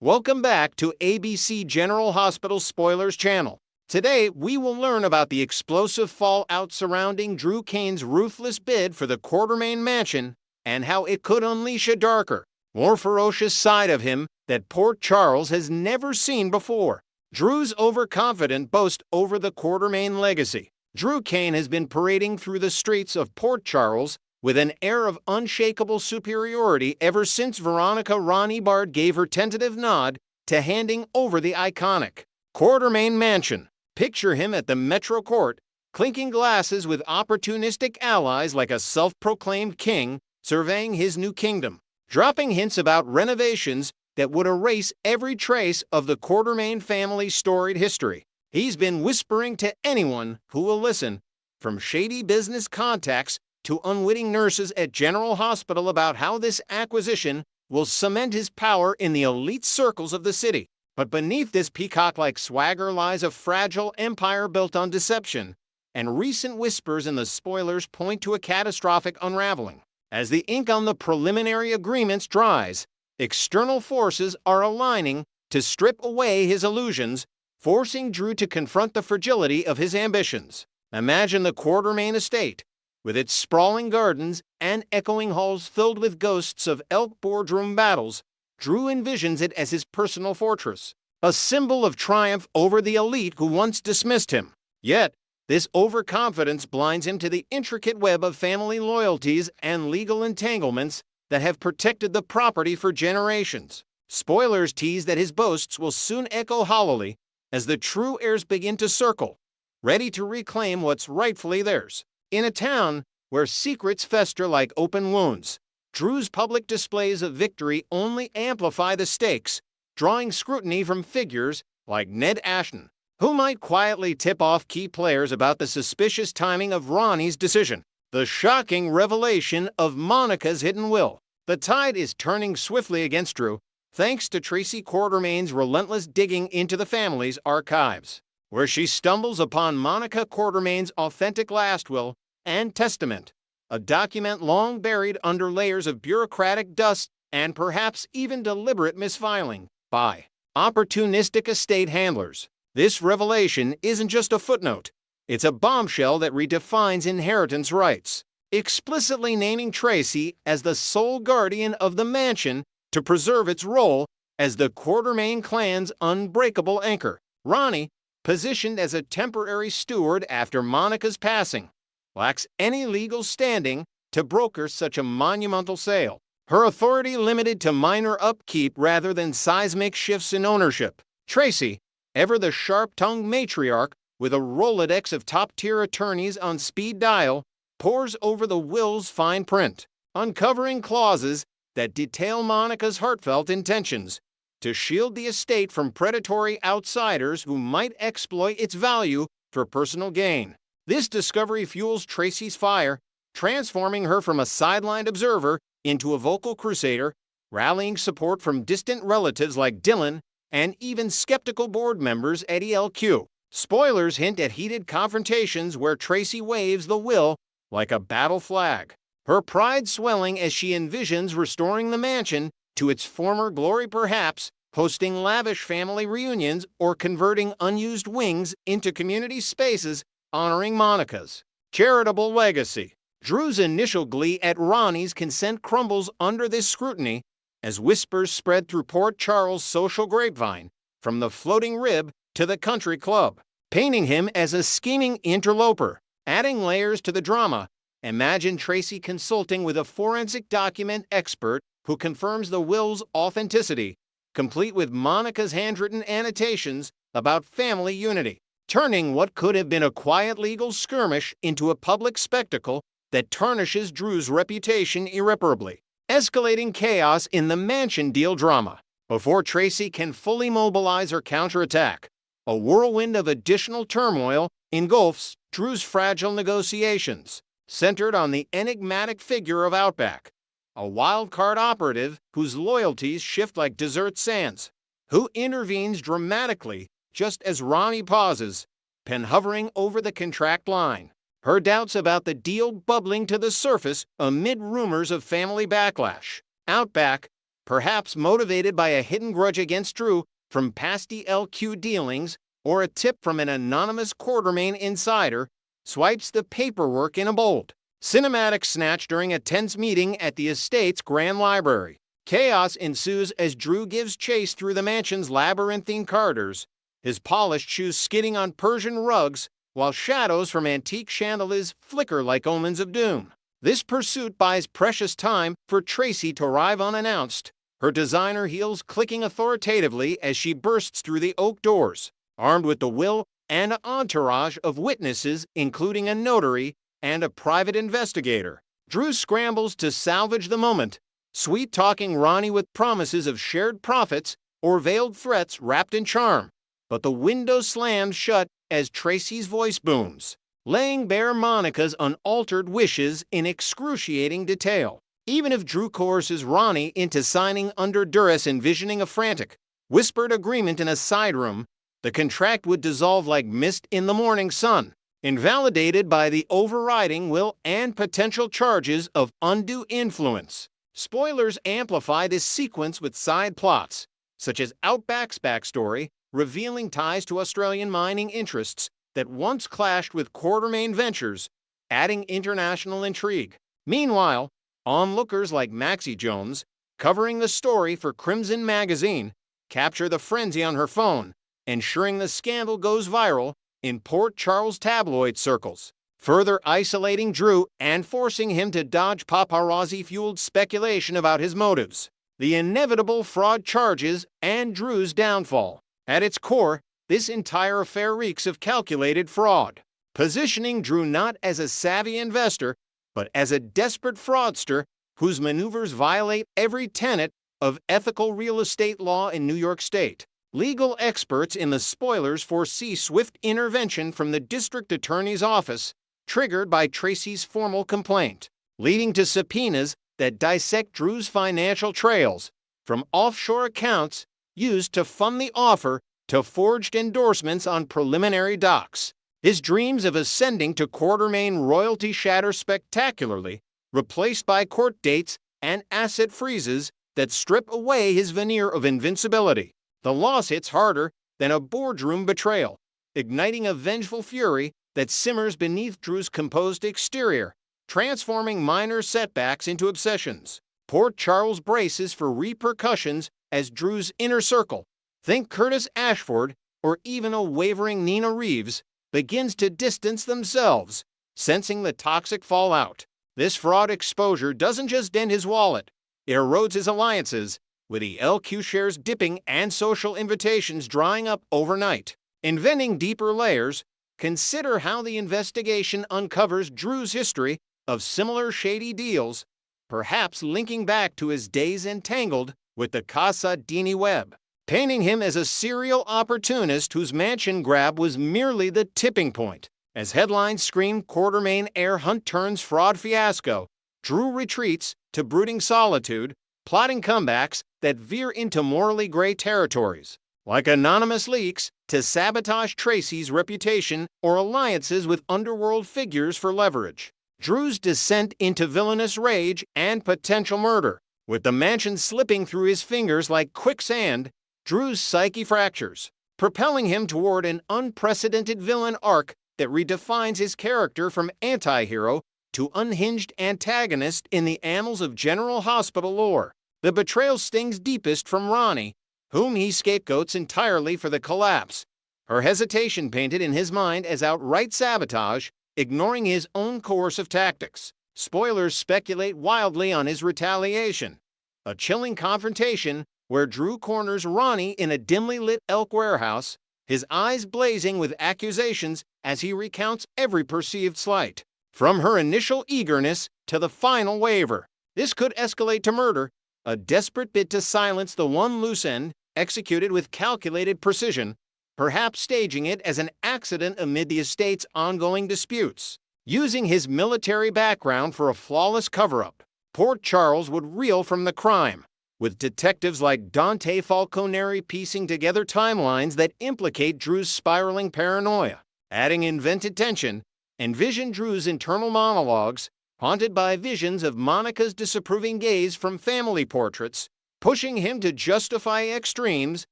Welcome back to ABC General Hospital Spoilers channel. Today, we will learn about the explosive fallout surrounding Drew Cain's ruthless bid for the Quartermain mansion and how it could unleash a darker, more ferocious side of him that Port Charles has never seen before. Drew's overconfident boast over the Quartermain legacy. Drew Cain has been parading through the streets of Port Charles with an air of unshakable superiority ever since Veronica Ronnie Bard gave her tentative nod to handing over the iconic Quartermain mansion. Picture him at the Metro Court, clinking glasses with opportunistic allies like a self-proclaimed king surveying his new kingdom, dropping hints about renovations that would erase every trace of the Quartermain family's storied history. He's been whispering to anyone who will listen, from shady business contacts to unwitting nurses at General Hospital, about how this acquisition will cement his power in the elite circles of the city. But beneath this peacock-like swagger lies a fragile empire built on deception, and recent whispers in the spoilers point to a catastrophic unraveling. As the ink on the preliminary agreements dries, external forces are aligning to strip away his illusions, forcing Drew to confront the fragility of his ambitions. Imagine the Quartermain estate, with its sprawling gardens and echoing halls filled with ghosts of elk boardroom battles. Drew envisions it as his personal fortress, a symbol of triumph over the elite who once dismissed him. Yet, this overconfidence blinds him to the intricate web of family loyalties and legal entanglements that have protected the property for generations. Spoilers tease that his boasts will soon echo hollowly as the true heirs begin to circle, ready to reclaim what's rightfully theirs. In a town where secrets fester like open wounds, Drew's public displays of victory only amplify the stakes, drawing scrutiny from figures like Ned Ashton, who might quietly tip off key players about the suspicious timing of Ronnie's decision. The shocking revelation of Monica's hidden will. The tide is turning swiftly against Drew, thanks to Tracy Quartermain's relentless digging into the family's archives, where she stumbles upon Monica Quartermain's authentic last will and testament, a document long buried under layers of bureaucratic dust and perhaps even deliberate misfiling by opportunistic estate handlers. This revelation isn't just a footnote, it's a bombshell that redefines inheritance rights, explicitly naming Tracy as the sole guardian of the mansion to preserve its role as the Quartermain clan's unbreakable anchor. Ronnie, positioned as a temporary steward after Monica's passing, lacks any legal standing to broker such a monumental sale, her authority limited to minor upkeep rather than seismic shifts in ownership. Tracy, ever the sharp-tongued matriarch with a Rolodex of top-tier attorneys on speed dial, pores over the will's fine print, uncovering clauses that detail Monica's heartfelt intentions to shield the estate from predatory outsiders who might exploit its value for personal gain. This discovery fuels Tracy's fire, transforming her from a sidelined observer into a vocal crusader, rallying support from distant relatives like Dylan and even skeptical board members at ELQ. Spoilers hint at heated confrontations where Tracy waves the will like a battle flag, her pride swelling as she envisions restoring the mansion to its former glory, perhaps hosting lavish family reunions or converting unused wings into community spaces honoring Monica's charitable legacy. Drew's initial glee at Ronnie's consent crumbles under this scrutiny as whispers spread through Port Charles' social grapevine, from the floating rib to the country club, painting him as a scheming interloper. Adding layers to the drama, imagine Tracy consulting with a forensic document expert who confirms the will's authenticity, complete with Monica's handwritten annotations about family unity, turning what could have been a quiet legal skirmish into a public spectacle that tarnishes Drew's reputation irreparably, escalating chaos in the mansion deal drama. Before Tracy can fully mobilize her counterattack, a whirlwind of additional turmoil engulfs Drew's fragile negotiations, centered on the enigmatic figure of Outback, a wild-card operative whose loyalties shift like desert sands, who intervenes dramatically just as Ronnie pauses, pen hovering over the contract line, her doubts about the deal bubbling to the surface amid rumors of family backlash. Outback, perhaps motivated by a hidden grudge against Drew from past LQ dealings or a tip from an anonymous Quartermain insider, swipes the paperwork in a bold, cinematic snatch during a tense meeting at the estate's grand library. Chaos ensues as Drew gives chase through the mansion's labyrinthine corridors, his polished shoes skidding on Persian rugs while shadows from antique chandeliers flicker like omens of doom. This pursuit buys precious time for Tracy to arrive unannounced, her designer heels clicking authoritatively as she bursts through the oak doors, armed with the will and entourage of witnesses, including a notary and a private investigator. Drew scrambles to salvage the moment, sweet-talking Ronnie with promises of shared profits or veiled threats wrapped in charm. But the window slams shut as Tracy's voice booms, laying bare Monica's unaltered wishes in excruciating detail. Even if Drew coerces Ronnie into signing under duress, envisioning a frantic, whispered agreement in a side room, the contract would dissolve like mist in the morning sun, invalidated by the overriding will and potential charges of undue influence. Spoilers amplify this sequence with side plots, such as Outback's backstory, revealing ties to Australian mining interests that once clashed with Quartermain ventures, adding international intrigue. Meanwhile, onlookers like Maxie Jones, covering the story for Crimson magazine, capture the frenzy on her phone, ensuring the scandal goes viral in Port Charles tabloid circles, further isolating Drew and forcing him to dodge paparazzi-fueled speculation about his motives, the inevitable fraud charges, and Drew's downfall. At its core, this entire affair reeks of calculated fraud, positioning Drew not as a savvy investor, but as a desperate fraudster whose maneuvers violate every tenet of ethical real estate law in New York State. Legal experts in the spoilers foresee swift intervention from the district attorney's office, triggered by Tracy's formal complaint, leading to subpoenas that dissect Drew's financial trails, from offshore accounts used to fund the offer to forged endorsements on preliminary docs. His dreams of ascending to Quartermain royalty shatter spectacularly, replaced by court dates and asset freezes that strip away his veneer of invincibility. The loss hits harder than a boardroom betrayal, igniting a vengeful fury that simmers beneath Drew's composed exterior, transforming minor setbacks into obsessions. Port Charles braces for repercussions as Drew's inner circle, think Curtis Ashford or even a wavering Nina Reeves, begins to distance themselves, sensing the toxic fallout. This fraud exposure doesn't just dent his wallet, it erodes his alliances, with the LQ shares dipping and social invitations drying up overnight. Inventing deeper layers, consider how the investigation uncovers Drew's history of similar shady deals, perhaps linking back to his days entangled with the Casa Dini web, painting him as a serial opportunist whose mansion grab was merely the tipping point. As headlines scream Quartermain heir hunt turns fraud fiasco, Drew retreats to brooding solitude, plotting comebacks that veer into morally gray territories, like anonymous leaks to sabotage Tracy's reputation or alliances with underworld figures for leverage. Drew's descent into villainous rage and potential murder, with the mansion slipping through his fingers like quicksand. Drew's psyche fractures, propelling him toward an unprecedented villain arc that redefines his character from anti-hero to unhinged antagonist in the annals of General Hospital lore. The betrayal stings deepest from Ronnie, whom he scapegoats entirely for the collapse, her hesitation painted in his mind as outright sabotage, ignoring his own coercive tactics. Spoilers speculate wildly on his retaliation, a chilling confrontation where Drew corners Ronnie in a dimly lit Elk warehouse, his eyes blazing with accusations as he recounts every perceived slight, from her initial eagerness to the final waiver. This could escalate to murder, a desperate bid to silence the one loose end, executed with calculated precision, perhaps staging it as an accident amid the estate's ongoing disputes. Using his military background for a flawless cover-up, Port Charles would reel from the crime, with detectives like Dante Falconeri piecing together timelines that implicate Drew's spiraling paranoia. Adding invented tension, envision Drew's internal monologues, haunted by visions of Monica's disapproving gaze from family portraits, pushing him to justify extremes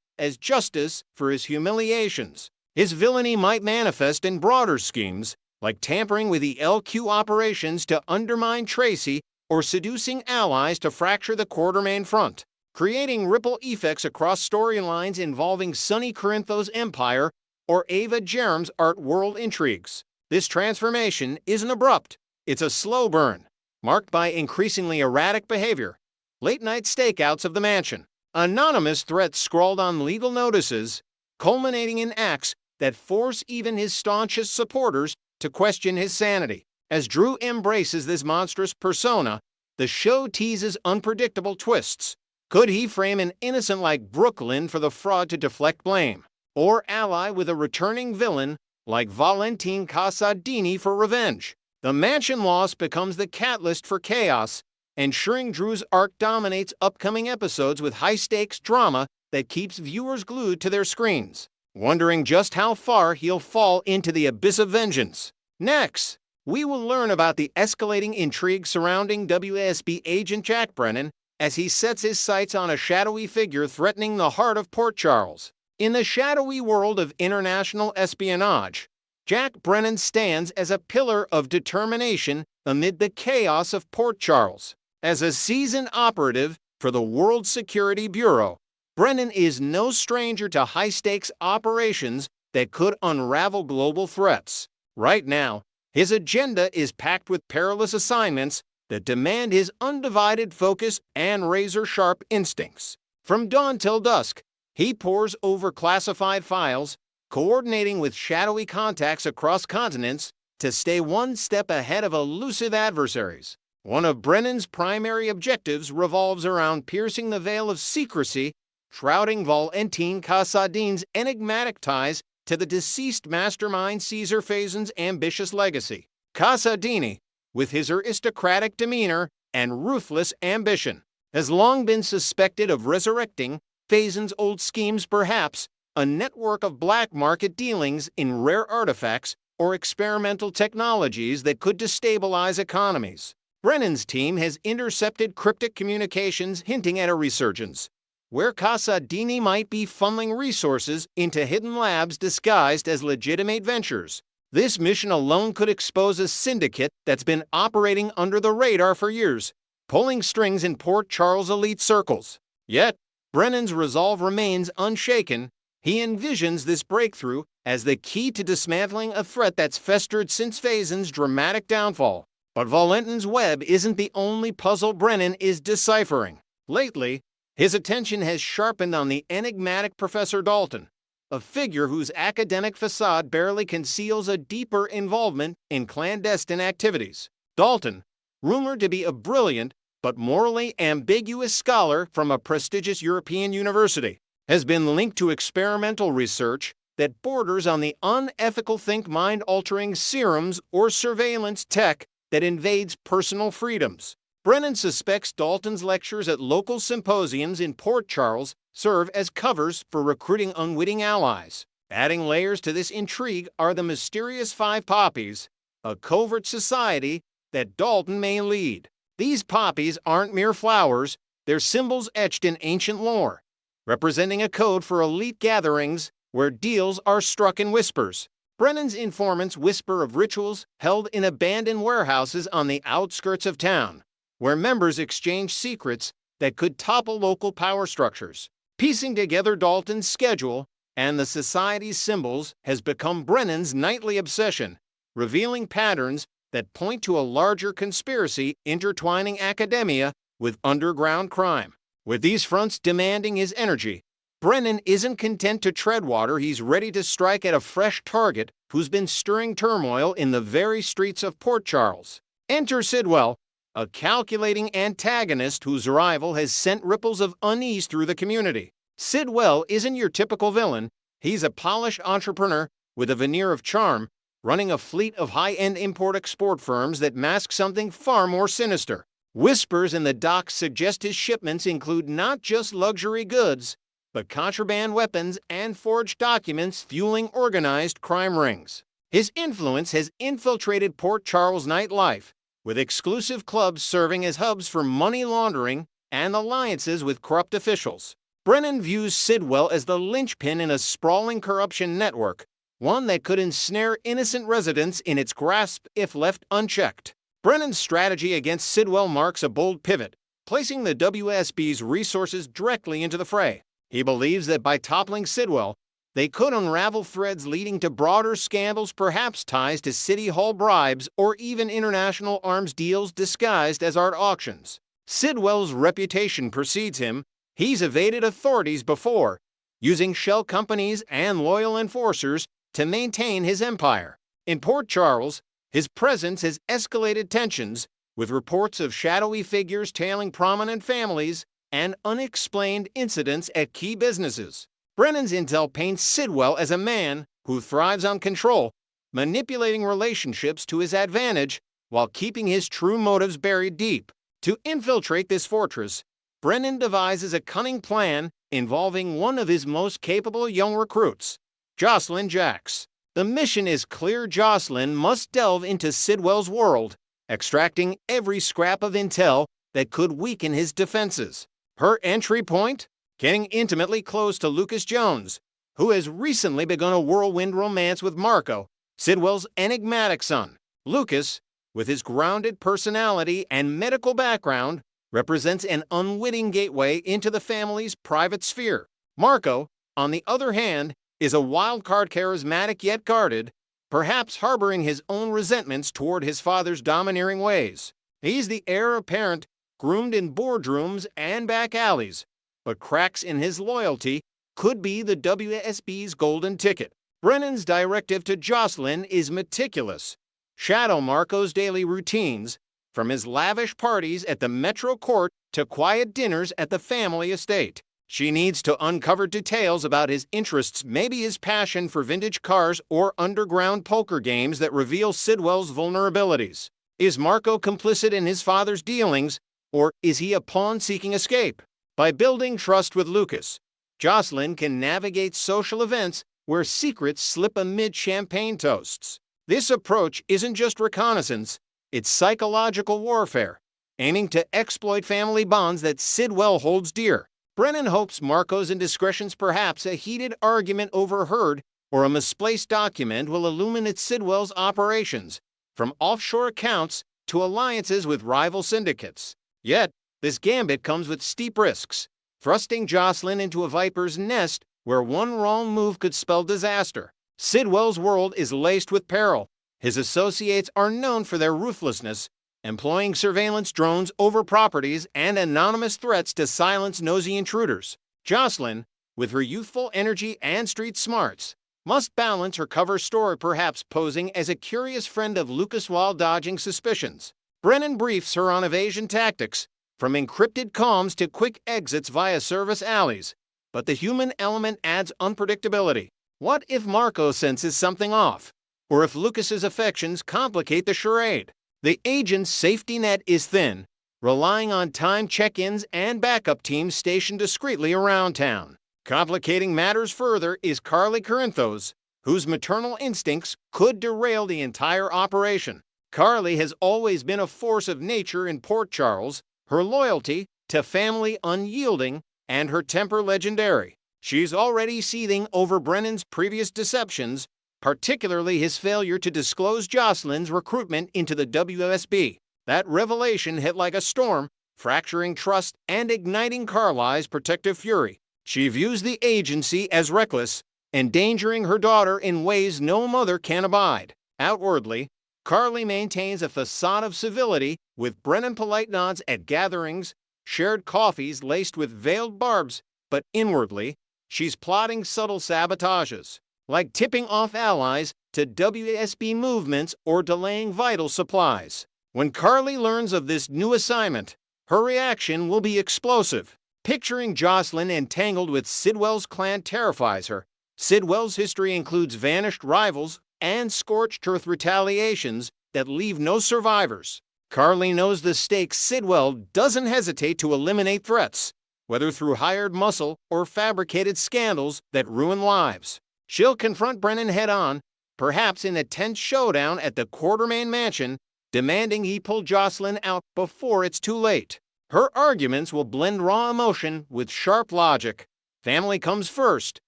as justice for his humiliations. His villainy might manifest in broader schemes, like tampering with the LQ operations to undermine Tracy or seducing allies to fracture the Quartermain front, creating ripple effects across storylines involving Sonny Corinthos' empire or Ava Jerem's art world intrigues. This transformation isn't abrupt, it's a slow burn, marked by increasingly erratic behavior, late-night stakeouts of the mansion, anonymous threats scrawled on legal notices, culminating in acts that force even his staunchest supporters to question his sanity. As Drew embraces this monstrous persona, the show teases unpredictable twists. Could he frame an innocent like Brooklyn for the fraud to deflect blame, or ally with a returning villain like Valentin Casadini for revenge? The mansion loss becomes the catalyst for chaos, ensuring Drew's arc dominates upcoming episodes with high-stakes drama that keeps viewers glued to their screens, wondering just how far he'll fall into the abyss of vengeance. Next, we will learn about the escalating intrigue surrounding WSB agent Jack Brennan as he sets his sights on a shadowy figure threatening the heart of Port Charles. In the shadowy world of international espionage, Jack Brennan stands as a pillar of determination amid the chaos of Port Charles. As a seasoned operative for the World Security Bureau, Brennan is no stranger to high-stakes operations that could unravel global threats. Right now, his agenda is packed with perilous assignments that demand his undivided focus and razor-sharp instincts. From dawn till dusk, he pores over classified files, coordinating with shadowy contacts across continents to stay one step ahead of elusive adversaries. One of Brennan's primary objectives revolves around piercing the veil of secrecy shrouding Valentin Casadin's enigmatic ties to the deceased mastermind Caesar Fazen's ambitious legacy. Casadini, with his aristocratic demeanor and ruthless ambition, has long been suspected of resurrecting Fazen's old schemes, perhaps a network of black market dealings in rare artifacts or experimental technologies that could destabilize economies. Brennan's team has intercepted cryptic communications hinting at a resurgence, where Casadini might be funneling resources into hidden labs disguised as legitimate ventures. This mission alone could expose a syndicate that's been operating under the radar for years, pulling strings in Port Charles elite circles. Yet, Brennan's resolve remains unshaken. He envisions this breakthrough as the key to dismantling a threat that's festered since Fazen's dramatic downfall. But Valentin's web isn't the only puzzle Brennan is deciphering. Lately, his attention has sharpened on the enigmatic Professor Dalton, a figure whose academic facade barely conceals a deeper involvement in clandestine activities. Dalton, rumored to be a brilliant but morally ambiguous scholar from a prestigious European university, has been linked to experimental research that borders on the unethical mind-altering serums or surveillance tech that invades personal freedoms. Brennan suspects Dalton's lectures at local symposiums in Port Charles serve as covers for recruiting unwitting allies. Adding layers to this intrigue are the mysterious Five Poppies, a covert society that Dalton may lead. These poppies aren't mere flowers, they're symbols etched in ancient lore, representing a code for elite gatherings where deals are struck in whispers. Brennan's informants whisper of rituals held in abandoned warehouses on the outskirts of town, where members exchange secrets that could topple local power structures. Piecing together Dalton's schedule and the society's symbols has become Brennan's nightly obsession, revealing patterns that point to a larger conspiracy intertwining academia with underground crime. With these fronts demanding his energy, Brennan isn't content to tread water. He's ready to strike at a fresh target who's been stirring turmoil in the very streets of Port Charles. Enter Sidwell, a calculating antagonist whose arrival has sent ripples of unease through the community. Sidwell isn't your typical villain. He's a polished entrepreneur with a veneer of charm, running a fleet of high-end import-export firms that mask something far more sinister. Whispers in the docks suggest his shipments include not just luxury goods, but contraband weapons and forged documents fueling organized crime rings. His influence has infiltrated Port Charles nightlife, with exclusive clubs serving as hubs for money laundering and alliances with corrupt officials. Brennan views Sidwell as the linchpin in a sprawling corruption network, one that could ensnare innocent residents in its grasp if left unchecked. Brennan's strategy against Sidwell marks a bold pivot, placing the WSB's resources directly into the fray. He believes that by toppling Sidwell, they could unravel threads leading to broader scandals, perhaps ties to City Hall bribes or even international arms deals disguised as art auctions. Sidwell's reputation precedes him. He's evaded authorities before, using shell companies and loyal enforcers to maintain his empire. In Port Charles, his presence has escalated tensions, with reports of shadowy figures tailing prominent families and unexplained incidents at key businesses. Brennan's intel paints Sidwell as a man who thrives on control, manipulating relationships to his advantage while keeping his true motives buried deep. To infiltrate this fortress, Brennan devises a cunning plan involving one of his most capable young recruits, Jocelyn Jacks. The mission is clear. Jocelyn must delve into Sidwell's world, extracting every scrap of intel that could weaken his defenses. Her entry point? Getting intimately close to Lucas Jones, who has recently begun a whirlwind romance with Marco, Sidwell's enigmatic son. Lucas, with his grounded personality and medical background, represents an unwitting gateway into the family's private sphere. Marco, on the other hand, is a wild-card, charismatic yet guarded, perhaps harboring his own resentments toward his father's domineering ways. He's the heir apparent, groomed in boardrooms and back alleys, but cracks in his loyalty could be the WSB's golden ticket. Brennan's directive to Jocelyn is meticulous. Shadow Marco's daily routines, from his lavish parties at the Metro Court to quiet dinners at the family estate. She needs to uncover details about his interests, maybe his passion for vintage cars or underground poker games that reveal Sidwell's vulnerabilities. Is Marco complicit in his father's dealings, or is he a pawn seeking escape? By building trust with Lucas, Jocelyn can navigate social events where secrets slip amid champagne toasts. This approach isn't just reconnaissance, it's psychological warfare, aiming to exploit family bonds that Sidwell holds dear. Brennan hopes Marco's indiscretions, perhaps a heated argument overheard or a misplaced document, will illuminate Sidwell's operations, from offshore accounts to alliances with rival syndicates. Yet, this gambit comes with steep risks, thrusting Jocelyn into a viper's nest where one wrong move could spell disaster. Sidwell's world is laced with peril. His associates are known for their ruthlessness, employing surveillance drones over properties and anonymous threats to silence nosy intruders. Jocelyn, with her youthful energy and street smarts, must balance her cover story, perhaps posing as a curious friend of Lucas while dodging suspicions. Brennan briefs her on evasion tactics, from encrypted comms to quick exits via service alleys. But the human element adds unpredictability. What if Marco senses something off? Or if Lucas's affections complicate the charade? The agent's safety net is thin, relying on timed check-ins and backup teams stationed discreetly around town. Complicating matters further is Carly Corinthos, whose maternal instincts could derail the entire operation. Carly has always been a force of nature in Port Charles, her loyalty to family unyielding and her temper legendary. She's already seething over Brennan's previous deceptions, particularly his failure to disclose Jocelyn's recruitment into the WSB. That revelation hit like a storm, fracturing trust and igniting Carly's protective fury. She views the agency as reckless, endangering her daughter in ways no mother can abide. Outwardly, Carly maintains a facade of civility, with Brennan polite nods at gatherings, shared coffees laced with veiled barbs, but inwardly, she's plotting subtle sabotages, like tipping off allies to WSB movements or delaying vital supplies. When Carly learns of this new assignment, her reaction will be explosive. Picturing Jocelyn entangled with Sidwell's clan terrifies her. Sidwell's history includes vanished rivals and scorched earth retaliations that leave no survivors. Carly knows the stakes. Sidwell doesn't hesitate to eliminate threats, whether through hired muscle or fabricated scandals that ruin lives. She'll confront Brennan head-on, perhaps in a tense showdown at the Quartermain mansion, demanding he pull Jocelyn out before it's too late. Her arguments will blend raw emotion with sharp logic. Family comes first,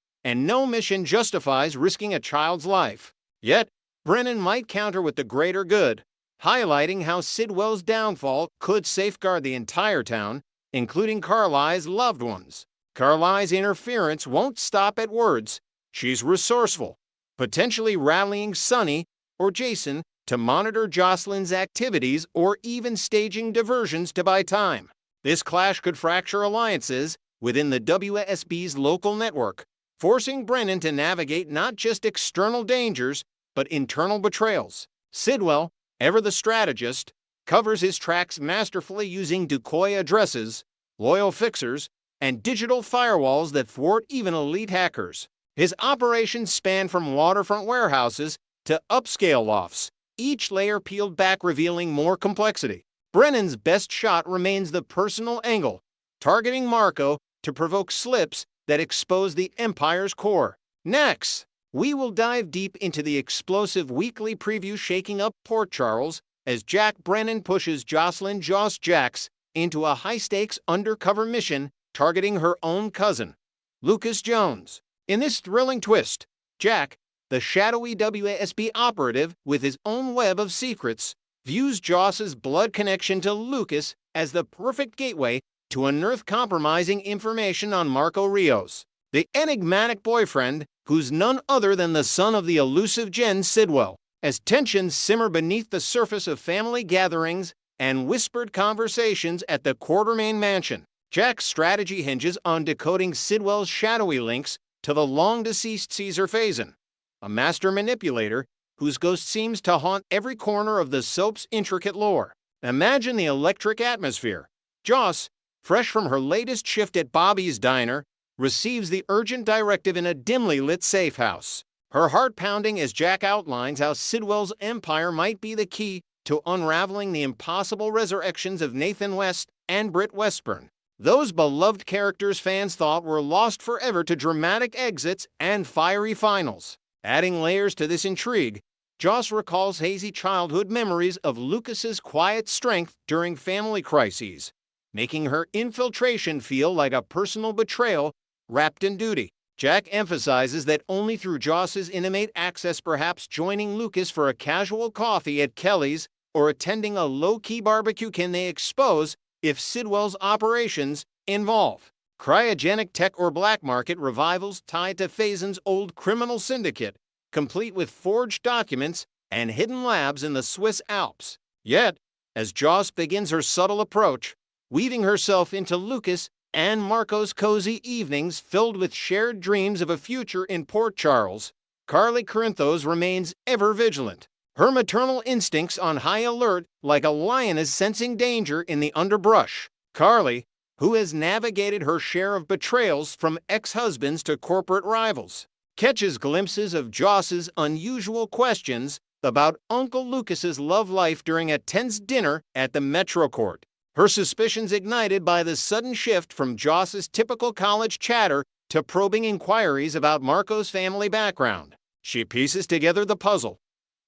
and no mission justifies risking a child's life. Yet, Brennan might counter with the greater good, highlighting how Sidwell's downfall could safeguard the entire town, including Carly's loved ones. Carly's interference won't stop at words. She's resourceful, potentially rallying Sonny or Jason to monitor Jocelyn's activities or even staging diversions to buy time. This clash could fracture alliances within the WSB's local network, forcing Brennan to navigate not just external dangers, but internal betrayals. Sidwell, ever the strategist, covers his tracks masterfully using decoy addresses, loyal fixers, and digital firewalls that thwart even elite hackers. His operations span from waterfront warehouses to upscale lofts, each layer peeled back revealing more complexity. Brennan's best shot remains the personal angle, targeting Marco to provoke slips that expose the Empire's core. Next, we will dive deep into the explosive weekly preview shaking up Port Charles as Jack Brennan pushes Jocelyn Joss Jacks into a high-stakes undercover mission targeting her own cousin, Lucas Jones. In this thrilling twist, Jack, the shadowy WASB operative with his own web of secrets, views Joss's blood connection to Lucas as the perfect gateway to unearth compromising information on Marco Rios, the enigmatic boyfriend who's none other than the son of the elusive Jen Sidwell. As tensions simmer beneath the surface of family gatherings and whispered conversations at the Quartermain mansion, Jack's strategy hinges on decoding Sidwell's shadowy links to the long-deceased Caesar Phazon, a master manipulator whose ghost seems to haunt every corner of the soap's intricate lore. Imagine the electric atmosphere. Joss, fresh from her latest shift at Bobby's Diner, receives the urgent directive in a dimly lit safe house. Her heart pounding as Jack outlines how Sidwell's empire might be the key to unraveling the impossible resurrections of Nathan West and Britt Westburn. Those beloved characters fans thought were lost forever to dramatic exits and fiery finals. Adding layers to this intrigue, Joss recalls hazy childhood memories of Lucas's quiet strength during family crises, making her infiltration feel like a personal betrayal wrapped in duty. Jack emphasizes that only through Joss's intimate access, perhaps joining Lucas for a casual coffee at Kelly's or attending a low-key barbecue, can they expose if Sidwell's operations involve cryogenic tech or black market revivals tied to Phazon's old criminal syndicate, complete with forged documents and hidden labs in the Swiss Alps. Yet, as Joss begins her subtle approach, weaving herself into Lucas and Marco's cozy evenings filled with shared dreams of a future in Port Charles, Carly Corinthos remains ever vigilant, her maternal instincts on high alert like a lioness sensing danger in the underbrush. Carly, who has navigated her share of betrayals from ex-husbands to corporate rivals, catches glimpses of Joss's unusual questions about Uncle Lucas's love life during a tense dinner at the Metro Court. Her suspicions ignited by the sudden shift from Joss's typical college chatter to probing inquiries about Marco's family background. She pieces together the puzzle.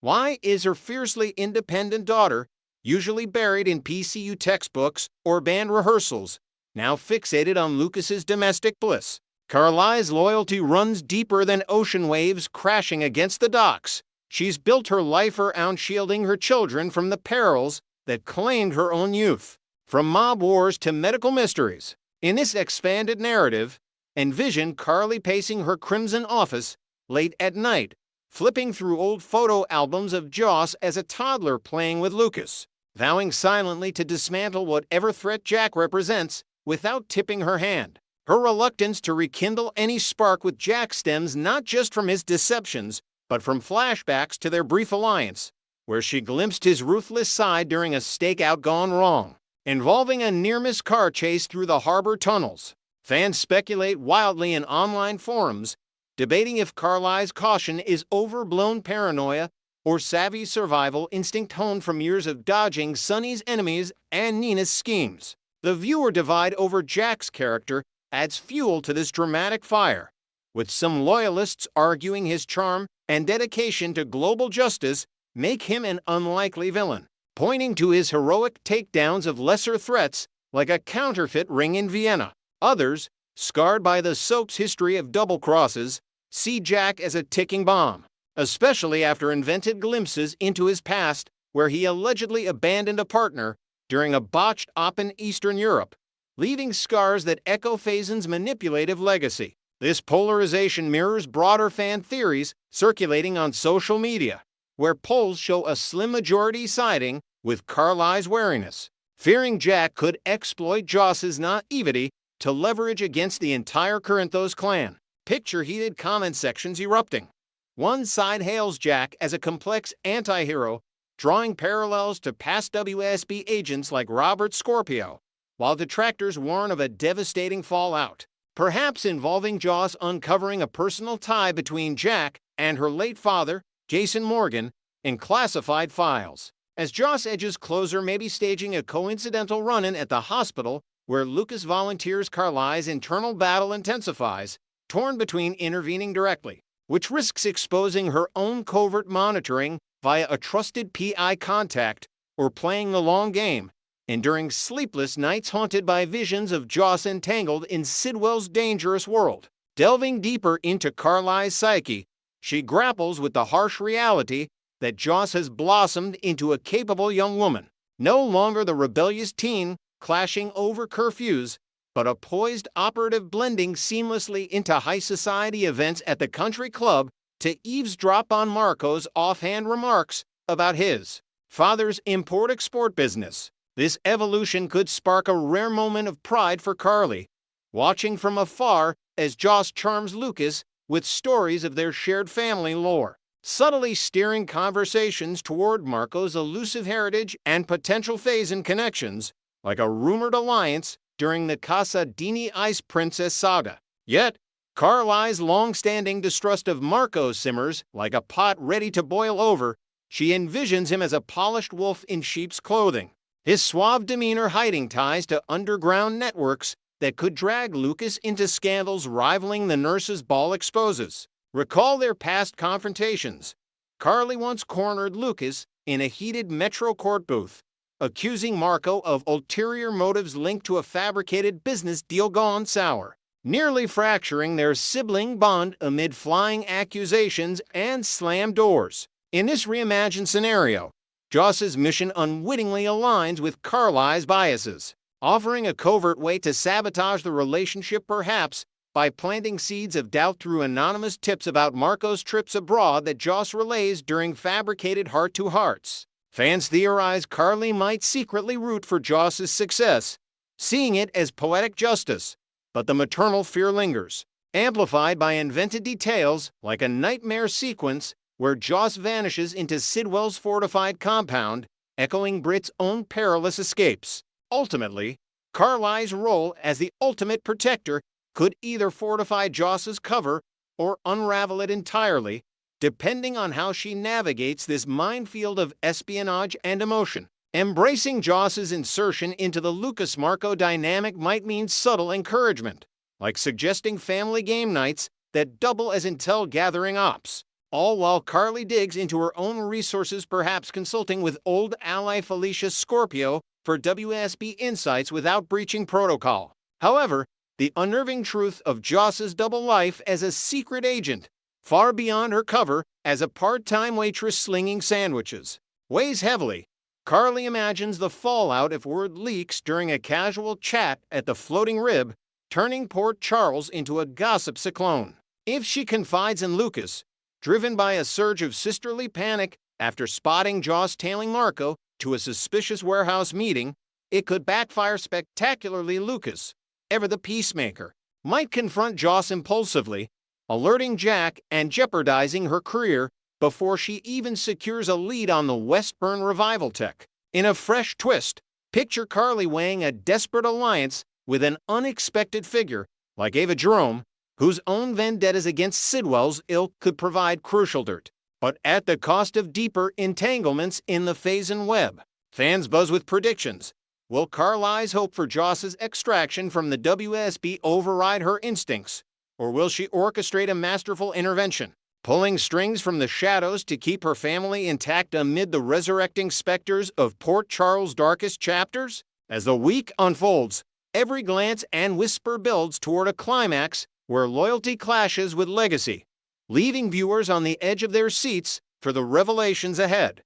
Why is her fiercely independent daughter, usually buried in PCU textbooks or band rehearsals, now fixated on Lucas's domestic bliss? Carly's loyalty runs deeper than ocean waves crashing against the docks. She's built her life around shielding her children from the perils that claimed her own youth. From mob wars to medical mysteries, in this expanded narrative, envision Carly pacing her crimson office late at night, flipping through old photo albums of Joss as a toddler playing with Lucas, vowing silently to dismantle whatever threat Jack represents without tipping her hand. Her reluctance to rekindle any spark with Jack stems not just from his deceptions, but from flashbacks to their brief alliance, where she glimpsed his ruthless side during a stakeout gone wrong, involving a near-miss car chase through the harbor tunnels. Fans speculate wildly in online forums, debating if Carly's caution is overblown paranoia or savvy survival instinct honed from years of dodging Sonny's enemies and Nina's schemes. The viewer divide over Jack's character adds fuel to this dramatic fire, with some loyalists arguing his charm and dedication to global justice make him an unlikely villain, pointing to his heroic takedowns of lesser threats like a counterfeit ring in Vienna. Others, scarred by the soap's history of double crosses, see Jack as a ticking bomb, especially after invented glimpses into his past where he allegedly abandoned a partner during a botched op in Eastern Europe, leaving scars that echo Faison's manipulative legacy. This polarization mirrors broader fan theories circulating on social media, where polls show a slim majority siding with Carly's wariness, fearing Jack could exploit Joss's naivety to leverage against the entire Corinthos clan. Picture heated comment sections erupting. One side hails Jack as a complex anti-hero, drawing parallels to past WSB agents like Robert Scorpio, while detractors warn of a devastating fallout, perhaps involving Joss uncovering a personal tie between Jack and her late father, Jason Morgan, in classified files. As Joss edges closer, maybe staging a coincidental run-in at the hospital where Lucas volunteers, Carly's internal battle intensifies, torn between intervening directly, which risks exposing her own covert monitoring via a trusted PI contact, or playing the long game, enduring sleepless nights haunted by visions of Joss entangled in Sidwell's dangerous world. Delving deeper into Carly's psyche, she grapples with the harsh reality that Joss has blossomed into a capable young woman, no longer the rebellious teen clashing over curfews, but a poised operative blending seamlessly into high society events at the country club to eavesdrop on Marco's offhand remarks about his father's import-export business. This evolution could spark a rare moment of pride for Carly, watching from afar as Joss charms Lucas with stories of their shared family lore, subtly steering conversations toward Marco's elusive heritage and potential Faison connections, like a rumored alliance during the Casa Dini Ice Princess saga. Yet, Carly's long-standing distrust of Marco simmers like a pot ready to boil over. She envisions him as a polished wolf in sheep's clothing, his suave demeanor hiding ties to underground networks that could drag Lucas into scandals rivaling the nurses' ball exposes. Recall their past confrontations. Carly once cornered Lucas in a heated Metro court booth, accusing Marco of ulterior motives linked to a fabricated business deal gone sour, nearly fracturing their sibling bond amid flying accusations and slammed doors. In this reimagined scenario, Joss's mission unwittingly aligns with Carly's biases, offering a covert way to sabotage the relationship, perhaps by planting seeds of doubt through anonymous tips about Marco's trips abroad that Joss relays during fabricated heart-to-hearts. Fans theorize Carly might secretly root for Joss's success, seeing it as poetic justice, but the maternal fear lingers, amplified by invented details like a nightmare sequence where Joss vanishes into Sidwell's fortified compound, echoing Britt's own perilous escapes. Ultimately, Carly's role as the ultimate protector could either fortify Joss's cover or unravel it entirely, depending on how she navigates this minefield of espionage and emotion. Embracing Joss's insertion into the Lucas-Marco dynamic might mean subtle encouragement, like suggesting family game nights that double as intel gathering ops, all while Carly digs into her own resources, perhaps consulting with old ally Felicia Scorpio for WSB insights without breaching protocol. However, the unnerving truth of Joss's double life as a secret agent, far beyond her cover as a part-time waitress slinging sandwiches, weighs heavily. Carly imagines the fallout if word leaks during a casual chat at the Floating Rib, turning Port Charles into a gossip cyclone. If she confides in Lucas, driven by a surge of sisterly panic after spotting Joss tailing Marco to a suspicious warehouse meeting, it could backfire spectacularly. Lucas, ever the peacemaker, might confront Joss impulsively, alerting Jack and jeopardizing her career before she even secures a lead on the Westburn revival tech. In a fresh twist, picture Carly weighing a desperate alliance with an unexpected figure like Ava Jerome, whose own vendettas against Sidwell's ilk could provide crucial dirt, but at the cost of deeper entanglements in the Faison web. Fans buzz with predictions. Will Carly's hope for Joss's extraction from the WSB override her instincts, or will she orchestrate a masterful intervention, pulling strings from the shadows to keep her family intact amid the resurrecting specters of Port Charles' darkest chapters? As the week unfolds, every glance and whisper builds toward a climax where loyalty clashes with legacy, leaving viewers on the edge of their seats for the revelations ahead.